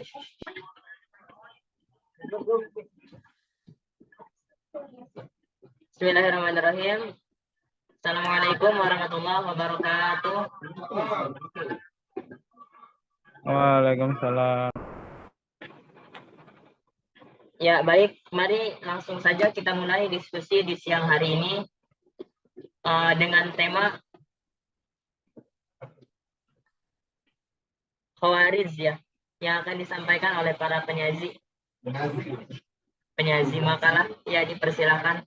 Bismillahirrahmanirrahim. Assalamualaikum warahmatullahi wabarakatuh. Waalaikumsalam. Ya, baik. Mari langsung saja kita mulai diskusi di siang hari ini dengan tema Khawarij ya, yang akan disampaikan oleh para penyaji makalah. Ya, dipersilakan.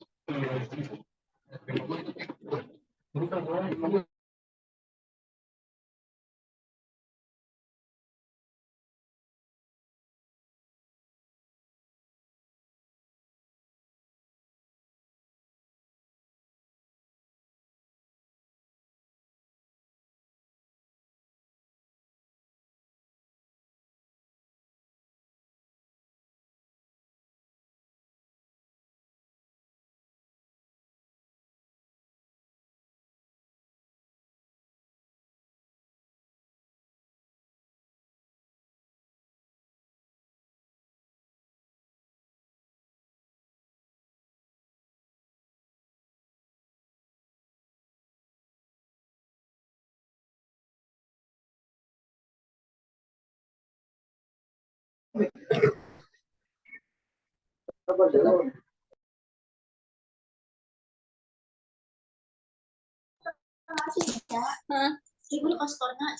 Ibu kastornya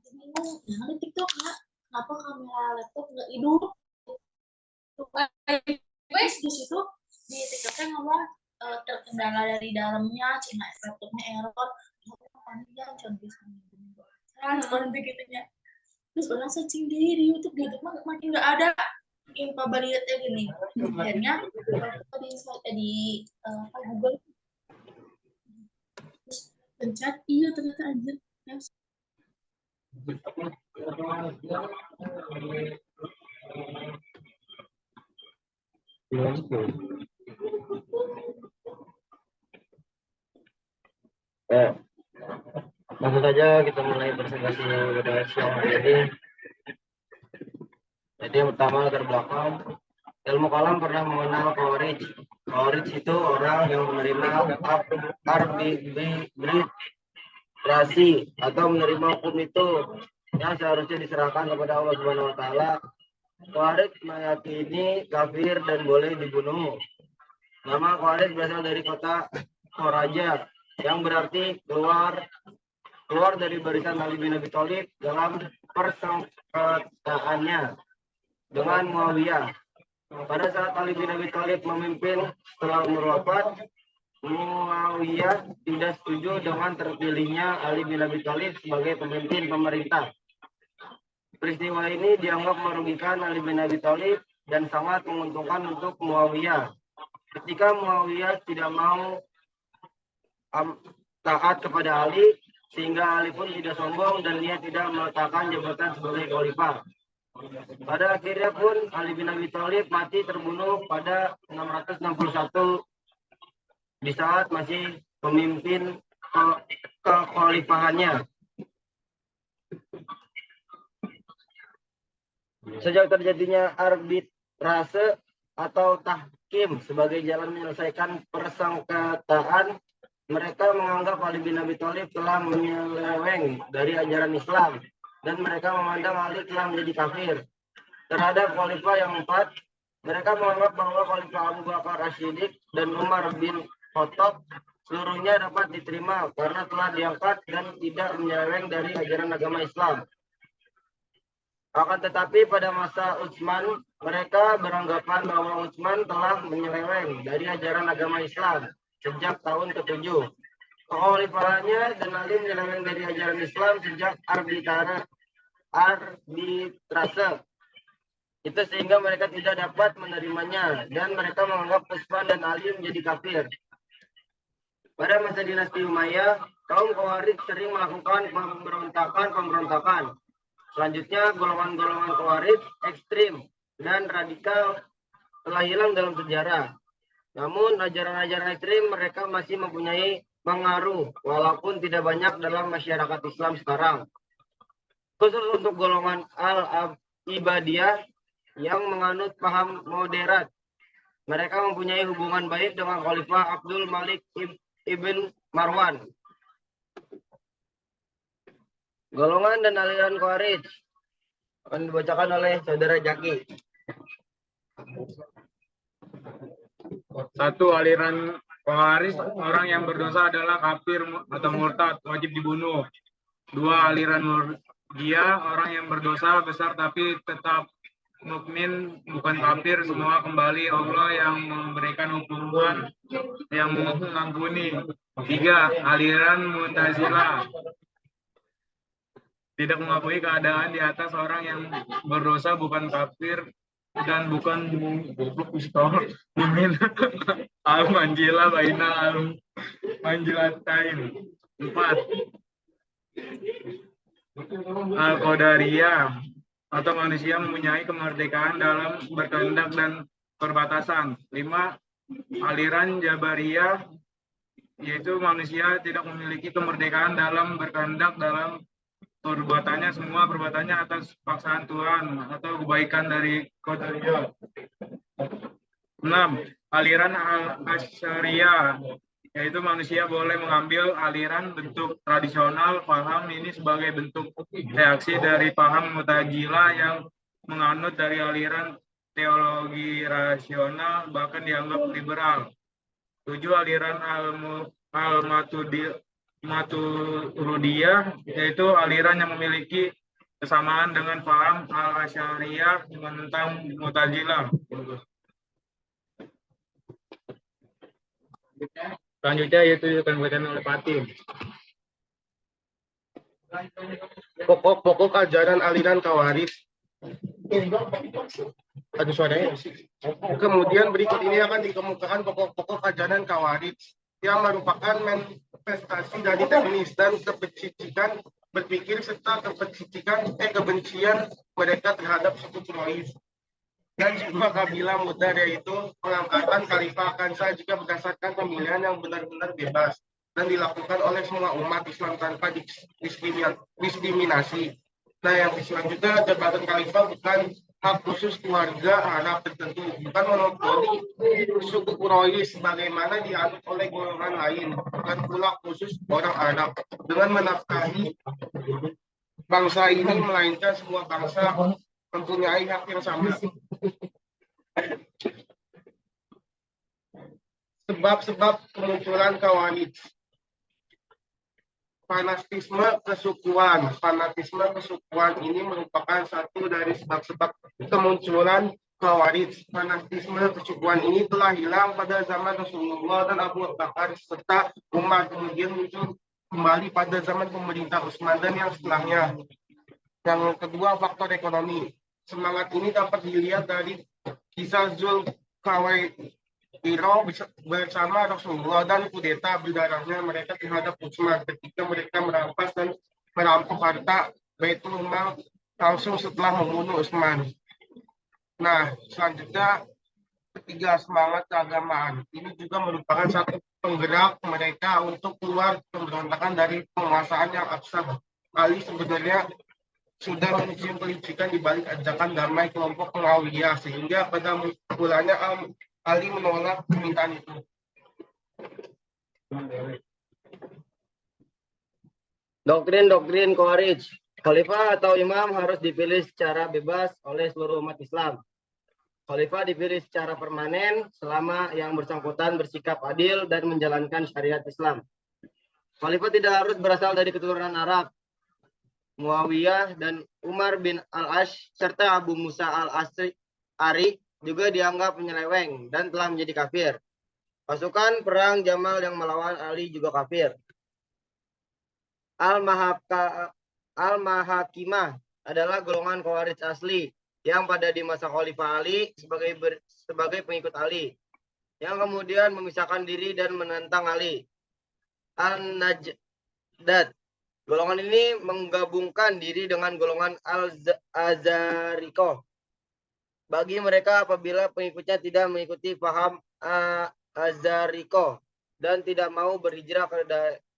bingung, yang ada TikTok nggak? Kenapa kamera laptop nggak hidup? Guys, di situ di TikToknya ngomong terkendala dari dalamnya, Cina laptopnya error, panjang contoh kan seperti begitunya. Terus orang searching di YouTube mah makin nggak ada info baliatnya gini. Akhirnya di Google pencet iya ternyata anjir. Langsung saja kita mulai presentasi pada siang hari ini. Jadi yang pertama latar belakang, ilmu kalam pernah mengenal Khawarij. Khawarij itu orang yang menerima arbitrasi atau menerima hukum itu yang seharusnya diserahkan kepada Allah Subhanahu wa taala. Khawarij meyakini kafir dan boleh dibunuh. Nama Khawarij berasal dari kata Khoraja yang berarti keluar dari barisan Ali bin Abi Thalib dalam persengketaannya dengan Muawiyah. Pada saat Ali bin Abi Thalib memimpin setelah Umar wafat, Muawiyah tidak setuju dengan terpilihnya Ali bin Abi Thalib sebagai pemimpin pemerintah. Peristiwa ini dianggap merugikan Ali bin Abi Thalib dan sangat menguntungkan untuk Muawiyah. Ketika Muawiyah tidak mau taat kepada Ali, sehingga Ali pun tidak sombong dan dia tidak meletakkan jabatan sebagai khalifah. Pada akhirnya pun Ali bin Abi Thalib mati terbunuh pada 661 di saat masih pemimpin kekhalifahannya. Sejak terjadinya arbitrase atau tahkim sebagai jalan menyelesaikan persengketaan, mereka menganggap Ali bin Abi Thalib telah menyeleweng dari ajaran Islam dan mereka memandang Ali telah menjadi kafir. Terhadap khalifah yang keempat, mereka menganggap bahwa khalifah Abu Bakar As-Siddiq dan Umar bin Khattab seluruhnya dapat diterima karena telah diangkat dan tidak menyeleweng dari ajaran agama Islam. Akan tetapi pada masa Utsman, mereka beranggapan bahwa Utsman telah menyeleweng dari ajaran agama Islam sejak tahun ke-7. Kekhalifahannya dan Ali menyeleweng dari ajaran Islam sejak arbitrase. Itu sehingga mereka tidak dapat menerimanya dan mereka menganggap Utsman dan Ali menjadi kafir. Pada masa dinasti Umayyah, kaum Khawarij sering melakukan pemberontakan. Selanjutnya, golongan-golongan Khawarij ekstrim dan radikal telah hilang dalam sejarah. Namun, ajaran-ajaran ekstrim mereka masih mempunyai pengaruh, walaupun tidak banyak dalam masyarakat Islam sekarang. Khusus untuk golongan Ibadiyah yang menganut paham moderat. Mereka mempunyai hubungan baik dengan Khalifah Abdul Malik ibn Marwan. Golongan dan aliran Khawarij akan dibacakan oleh saudara Jaki. Satu, aliran Khawarij, orang yang berdosa adalah kafir atau murtad, wajib dibunuh. Dua, aliran Murji'ah, orang yang berdosa besar tapi tetap mukmin, bukan kafir, semua kembali Allah yang memberikan hukuman yang mengampuni. Tiga, aliran Mu'tazilah, tidak mengakui keadaan di atas orang yang berdosa, bukan kafir dan bukan mumin. Al-manjila baina al-manjilatain. 4, Al-Qadariyah, atau manusia mempunyai kemerdekaan dalam berkehendak dan perbatasan. 5, aliran Jabariyah, yaitu manusia tidak memiliki kemerdekaan dalam berkehendak dalam perbuatannya, semua perbuatannya atas paksaan Tuhan atau kebaikan dari Qadariyah. 6, aliran Al-Asyariyah, yaitu manusia boleh mengambil aliran bentuk tradisional paham ini sebagai bentuk reaksi dari paham Mu'tazilah yang menganut dari aliran teologi rasional, bahkan dianggap liberal. 7, aliran Al-Maturidiyah, yaitu aliran yang memiliki kesamaan dengan paham Al-Asyariyah tentang Mu'tazilah. Selanjutnya yaitu akan dibacakan oleh Fatim. Pokok-pokok ajaran aliran Khawarij. Ada suaranya. Kemudian berikut ini akan dikemukakan pokok-pokok ajaran Khawarij yang merupakan manifestasi dari teknis dan kepecicikan berpikir serta kebencian mereka terhadap suku Quraisy dan juga kabilah Mudar, yaitu pengangkatan khalifah akan sah jika berdasarkan pemilihan yang benar-benar bebas dan dilakukan oleh semua umat Islam tanpa diskriminasi. Nah, yang selanjutnya, jabatan khalifah bukan hak khusus keluarga anak tertentu, bukan monopoli suku Quraisy sebagaimana dianut oleh golongan lain, bukan pula khusus orang Arab dengan menafkahi bangsa ini, melainkan semua bangsa mempunyai hak yang sama. Sebab-sebab kemunculan Khawarij. Fanatisme kesukuan ini merupakan satu dari sebab-sebab kemunculan Khawarij. Fanatisme kesukuan ini telah hilang pada zaman Rasulullah dan Abu Bakar serta Umar, kemudian muncul kembali pada zaman pemerintah Utsman dan yang setelahnya. Yang kedua, faktor ekonomi. Semangat ini dapat dilihat dari kisah Zulkhuwaisiro bersama Rasulullah dan kudeta berdarahnya mereka terhadap Utsman ketika mereka merampas dan merampok harta Baitul Mal langsung setelah membunuh Utsman. Nah, selanjutnya ketiga, semangat keagamaan. Ini juga merupakan satu penggerak mereka untuk keluar pemberontakan dari penguasaan yang abstrak. Ali sebenarnya sudah mencium kelicikan di balik ajakan damai kelompok Muawiyah, sehingga pada mulanya Ali menolak permintaan itu. Doktrin-doktrin Khawarij. Khalifah atau imam harus dipilih secara bebas oleh seluruh umat Islam. Khalifah dipilih secara permanen selama yang bersangkutan bersikap adil dan menjalankan syariat Islam. Khalifah tidak harus berasal dari keturunan Arab. Muawiyah dan Umar bin Al-Ash serta Abu Musa Al-Asy'ari juga dianggap penyeleweng dan telah menjadi kafir. Pasukan perang Jamal yang melawan Ali juga kafir. Al-Mahakimah adalah golongan Khawarij asli yang pada di masa Khalifah Ali sebagai pengikut Ali, yang kemudian memisahkan diri dan menentang Ali. Al-Najdat, golongan ini menggabungkan diri dengan golongan Al-Azarikoh. Bagi mereka apabila pengikutnya tidak mengikuti paham Azarikoh dan tidak mau berhijrah ke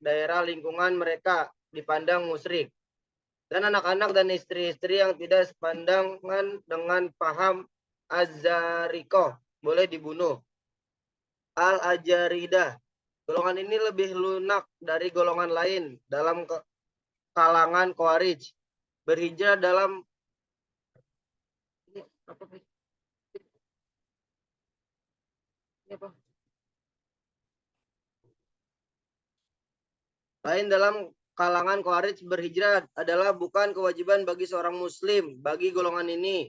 daerah lingkungan mereka dipandang musyrik. dan anak-anak dan istri-istri yang tidak sepandangan dengan paham Az-Zariko boleh dibunuh. Al-Ajaridah. Golongan ini lebih lunak dari golongan lain dalam kalangan Khawarij. Berhijrah dalam lain dalam kalangan Khawarij berhijrah adalah bukan kewajiban bagi seorang muslim bagi golongan ini.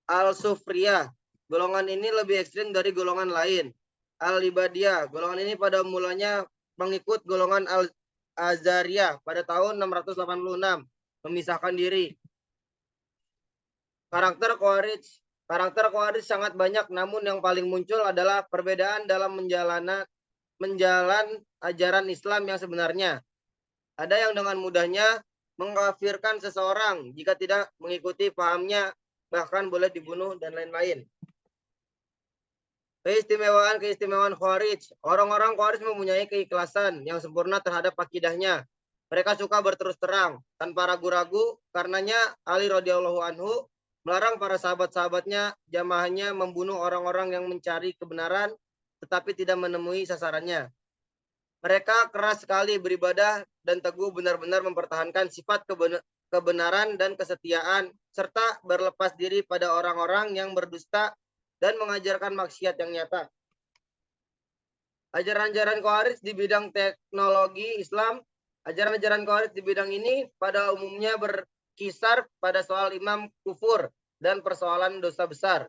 Al-Sufriyah. Golongan ini lebih ekstrim dari golongan lain. Al-Ibadiyah. Golongan ini pada mulanya mengikut golongan Al-Azariyah pada tahun 686. Memisahkan diri. Karakter Khawarij sangat banyak, namun yang paling muncul adalah perbedaan dalam menjalan ajaran Islam yang sebenarnya. Ada yang dengan mudahnya mengkafirkan seseorang jika tidak mengikuti pahamnya, bahkan boleh dibunuh dan lain-lain. Keistimewaan Khawarij. Orang-orang Khawarij mempunyai keikhlasan yang sempurna terhadap akidahnya. Mereka suka berterus terang tanpa ragu-ragu. Karenanya Ali radhiyallahu anhu melarang para sahabat-sahabatnya, jamaahnya membunuh orang-orang yang mencari kebenaran tetapi tidak menemui sasarannya. Mereka keras sekali beribadah dan teguh benar-benar mempertahankan sifat kebenaran dan kesetiaan, serta berlepas diri pada orang-orang yang berdusta dan mengajarkan maksiat yang nyata. Ajaran-ajaran Khawarij di bidang teknologi Islam, ajaran-ajaran Khawarij di bidang ini pada umumnya berkisar pada soal imam kufur dan persoalan dosa besar.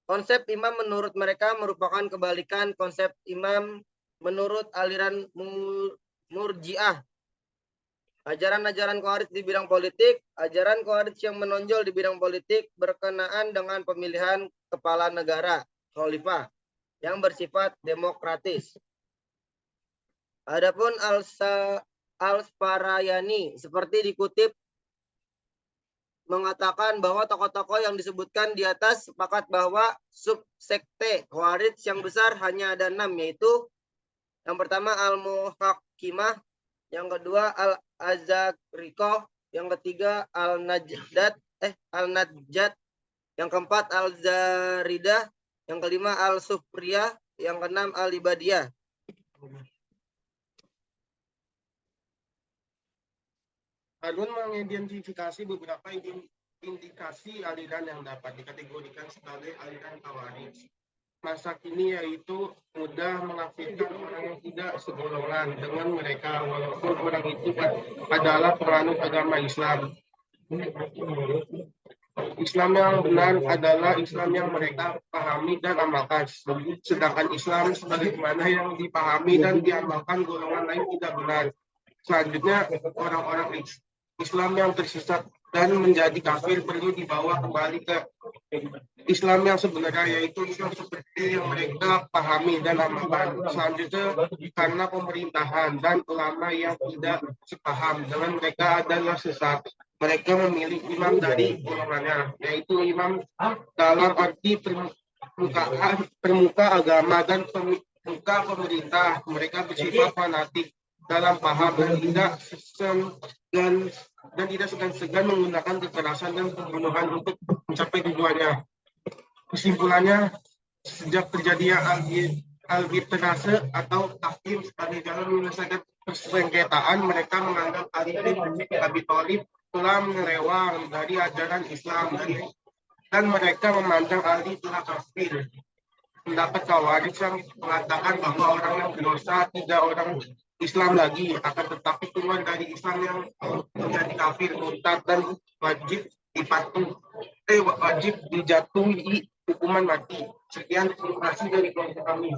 Konsep imam menurut mereka merupakan kebalikan konsep imam menurut aliran Murji'ah. Ajaran-ajaran Khawarij di bidang politik, ajaran Khawarij yang menonjol di bidang politik berkenaan dengan pemilihan kepala negara, khalifah, yang bersifat demokratis. Adapun Al-Sfarayani seperti dikutip mengatakan bahwa tokoh-tokoh yang disebutkan di atas sepakat bahwa subsekte Khawarij yang besar hanya ada 6, yaitu yang pertama Al-Muhakkimah, yang kedua Al-Azarikoh, yang ketiga Al-Najdat, yang keempat Al-Zaridah, yang kelima Al-Sufriyah, yang keenam Al-Ibadiyah. Harun mengidentifikasi beberapa indikasi aliran yang dapat dikategorikan sebagai aliran Khawarij masa kini, yaitu mudah mengafirkan orang yang tidak segolongan dengan mereka walaupun orang itu adalah penganut agama Islam. Islam yang benar adalah Islam yang mereka pahami dan amalkan, sedangkan Islam sebagaimana yang dipahami dan diamalkan golongan lain tidak benar. Selanjutnya, orang-orang Islam yang tersesat dan menjadi kafir perlu dibawa kembali ke Islam yang sebenarnya, yaitu Islam seperti yang mereka pahami dan amalkan. Selanjutnya, karena pemerintahan dan ulama yang tidak sepaham dengan mereka adalah sesat, mereka memilih imam dari golongannya, yaitu imam dalam arti permuka agama dan pemuka pemerintah. Mereka bersifat fanatik dalam paham dan tidak segan-segan menggunakan kekerasan dan pembunuhan untuk mencapai tujuannya. Kesimpulannya, sejak terjadinya arbitrase atau tahkim sebagai jalan menyelesaikan persengketaan, mereka menganggap Ali bin Abi Thalib telah melewang dari ajaran Islam dan mereka memandang Ali telah kafir. Pendapat Khawarij yang mengatakan bahwa orang yang berdosa tidak orang Islam lagi, akan tetapi keluar dari Islam yang menjadi kafir, murtad, dan wajib dijatuhi hukuman mati. Sekian, terima kasih dari kelompok kami.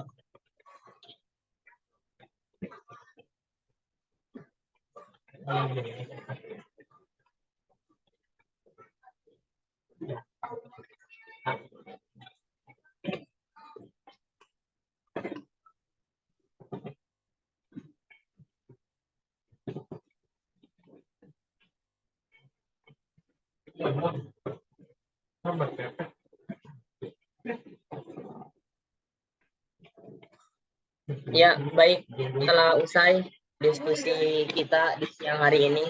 Ya, baik. Setelah usai diskusi kita di siang hari ini,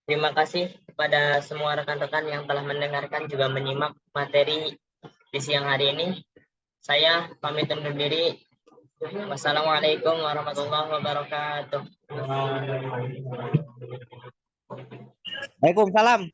Terima kasih kepada semua rekan-rekan yang telah mendengarkan juga menyimak materi di siang hari ini. Saya pamit undur diri. Wassalamualaikum warahmatullahi wabarakatuh. Waalaikumsalam.